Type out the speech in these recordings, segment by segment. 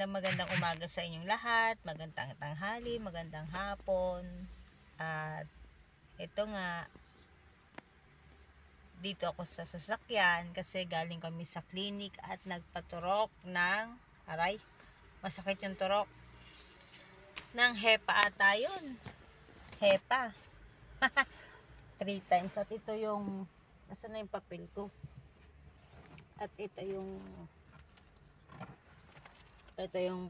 magandang umaga sa inyong lahat, magandang tanghali, magandang hapon. At ito nga, dito ako sa sasakyan kasi galing kami sa clinic at nagpaturok ng, aray, masakit yung turok, ng HEPA ata yun. HEPA. 3 times. At ito yung, nasa na yung papel ko? At ito yung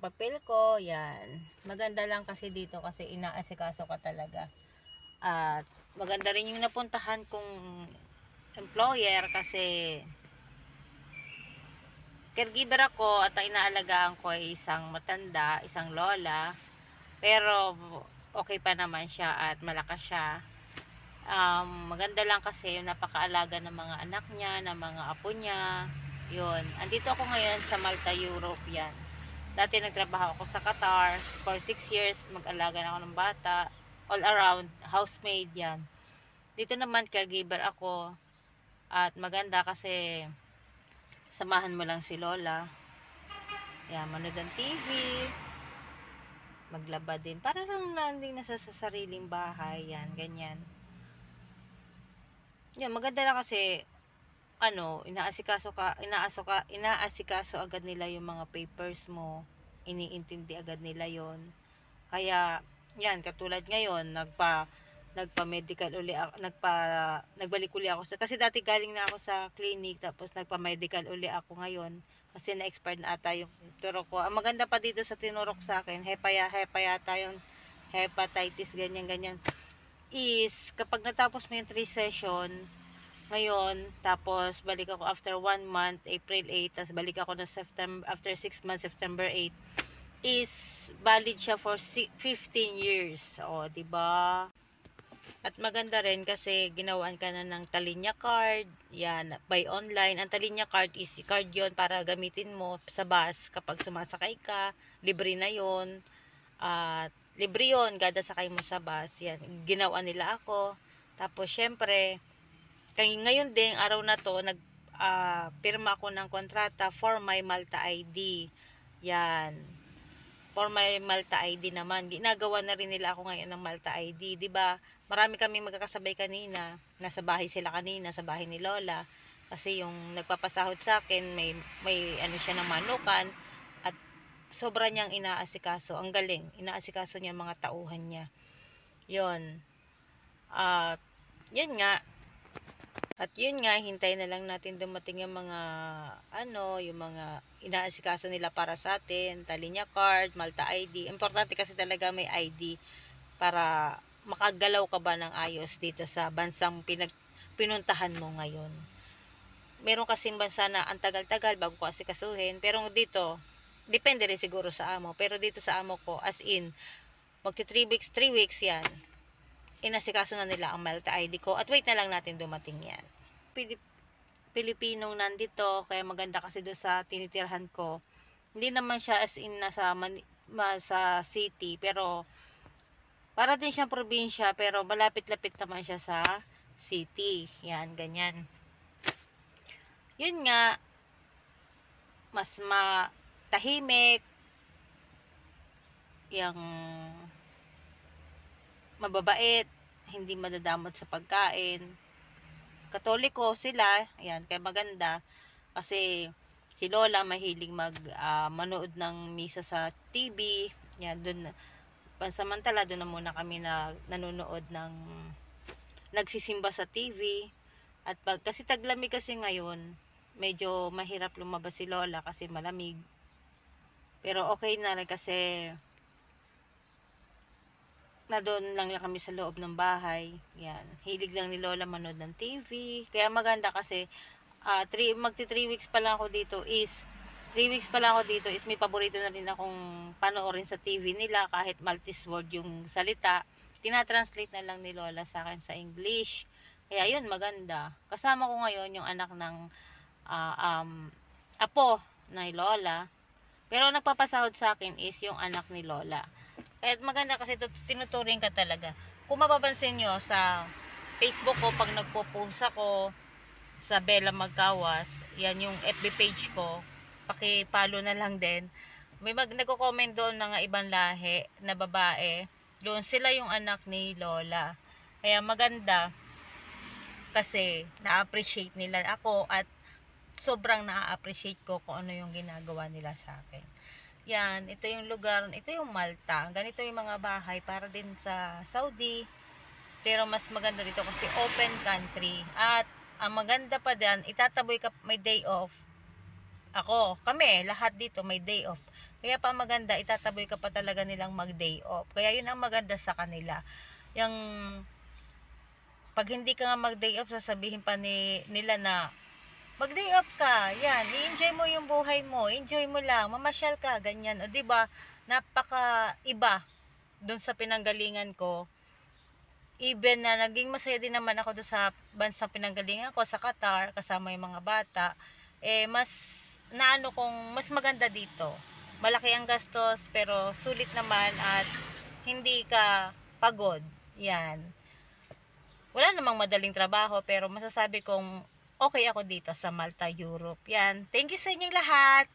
papel ko, yan. Maganda lang kasi dito kasi inaasikaso ka talaga. At maganda rin yung napuntahan kong employer kasi caregiver ako at ang inaalagaan ko ay isang matanda, isang lola. Pero okay pa naman siya at malakas siya. Maganda lang kasi yung napakaalaga ng mga anak niya, ng mga apo niya. Yun. Andito ako ngayon sa Malta, Europe, yan. Dati nagtrabaho ako sa Qatar for 6 years, mag-alaga na ako ng bata, all around, housemaid yan. Dito naman caregiver ako at maganda kasi samahan mo lang si Lola. Yan, manood ng TV, maglaba din. Para lang landing na sa sariling bahay, yan, ganyan. Yan, maganda lang kasi inaasikaso agad nila yung mga papers mo, iniintindi agad nila yon. Kaya yan, katulad ngayon nagpa-medical uli ako, nagbalik uli ako kasi dati galing na ako sa clinic tapos nagpa-medical uli ako ngayon kasi na-expired na ata yung turok ko. Ang maganda pa dito sa tinurok sa akin, hepa yata yung hepatitis ganyan is kapag natapos mo yung 3 session ngayon, tapos balik ako after 1 month, April 8, tapos balik ako na September, after 6 months, September 8, is valid siya for 15 years. O, diba? At maganda rin kasi ginawan ka na ng Talinya card, yan, by online. Ang Talinya card is card yon para gamitin mo sa bus kapag sumasakay ka, libre na yon. At libre yon kada sakay mo sa bus, yan, ginawa nila ako. Tapos, syempre, ngayon din, araw na to, pirma ko ng kontrata for my Malta ID. Yan. For my Malta ID naman. Ginagawa na rin nila ako ngayon ng Malta ID. 'Di ba? Marami kami magkakasabay kanina. Nasa bahay sila kanina, sa bahay ni Lola. Kasi yung nagpapasahod sa akin, may ano siya ng manukan. At sobra niyang inaasikaso. Ang galing. Inaasikaso niya mga tauhan niya. Yon. At yun nga, hintay na lang natin dumating yung mga, yung mga inaasikaso nila para sa atin, Talinya card, Malta ID. Importante kasi talaga may ID para makagalaw ka ba ng ayos dito sa bansang pinuntahan mo ngayon. Meron kasing bansa na ang tagal-tagal bago ko asikasuhin, pero dito, depende rin siguro sa amo. Pero dito sa amo ko, as in, magti 3 weeks yan, inasikaso na nila ang Malta ID ko at wait na lang natin dumating yan. Pilipinong nandito, kaya maganda kasi doon sa tinitirhan ko. Hindi naman siya as in sa city, pero para din siyang probinsya, pero malapit-lapit naman siya sa city. Yan, ganyan. Yun nga, mas matahimik, yung mababait, hindi madadamot sa pagkain. Katoliko sila, ayan, kaya maganda kasi si Lola mahilig manood ng misa sa TV. Yan, doon pansamantala doon na muna kami nanonood ng nagsisimba sa TV. At kasi taglamig kasi ngayon, medyo mahirap lumabas si Lola kasi malamig. Pero okay na rin kasi na doon lang kami sa loob ng bahay. Yan. Hilig lang ni Lola manood ng TV. Kaya maganda kasi magti 3 weeks pa lang ako dito is may paborito na rin akong panoorin sa TV nila kahit Maltese word yung salita. Tinatranslate na lang ni Lola sa akin sa English. Kaya yun, maganda. Kasama ko ngayon yung anak ng apo na Lola. Pero nagpapasahod sa akin is yung anak ni Lola. Kaya maganda kasi tinuturing ka talaga. Kung mapapansin nyo sa Facebook ko, pag nagpo-post ako sa Bella Magkawas, yan yung FB page ko, paki-follow na lang din. may nagko-comment doon mga ibang lahi na babae. Doon sila yung anak ni Lola. Kaya maganda kasi na-appreciate nila ako at sobrang na-appreciate ko kung ano yung ginagawa nila sa akin. Yan, ito yung lugar, ito yung Malta. Ganito yung mga bahay para din sa Saudi. Pero mas maganda dito kasi open country. At ang maganda pa diyan, itataboy ka may day off. Kami, lahat dito may day off. Kaya pa maganda, itataboy ka pa talaga nilang mag-day off. Kaya yun ang maganda sa kanila. Yung pag hindi ka nga mag-day off, sasabihin pa nila na mag-day off ka. Yan, i-enjoy mo yung buhay mo. Enjoy mo lang, mamasyal ka, ganyan. O 'di ba? Napaka iba doon sa pinanggalingan ko. Even na naging masaya din naman ako doon sa bansang pinanggalingan ko sa Qatar kasama yung mga bata, mas naano kong mas maganda dito. Malaki ang gastos pero sulit naman at hindi ka pagod. Yan. Wala namang madaling trabaho pero masasabi kong okay ako dito sa Malta, Europe. Yan. Thank you sa inyong lahat.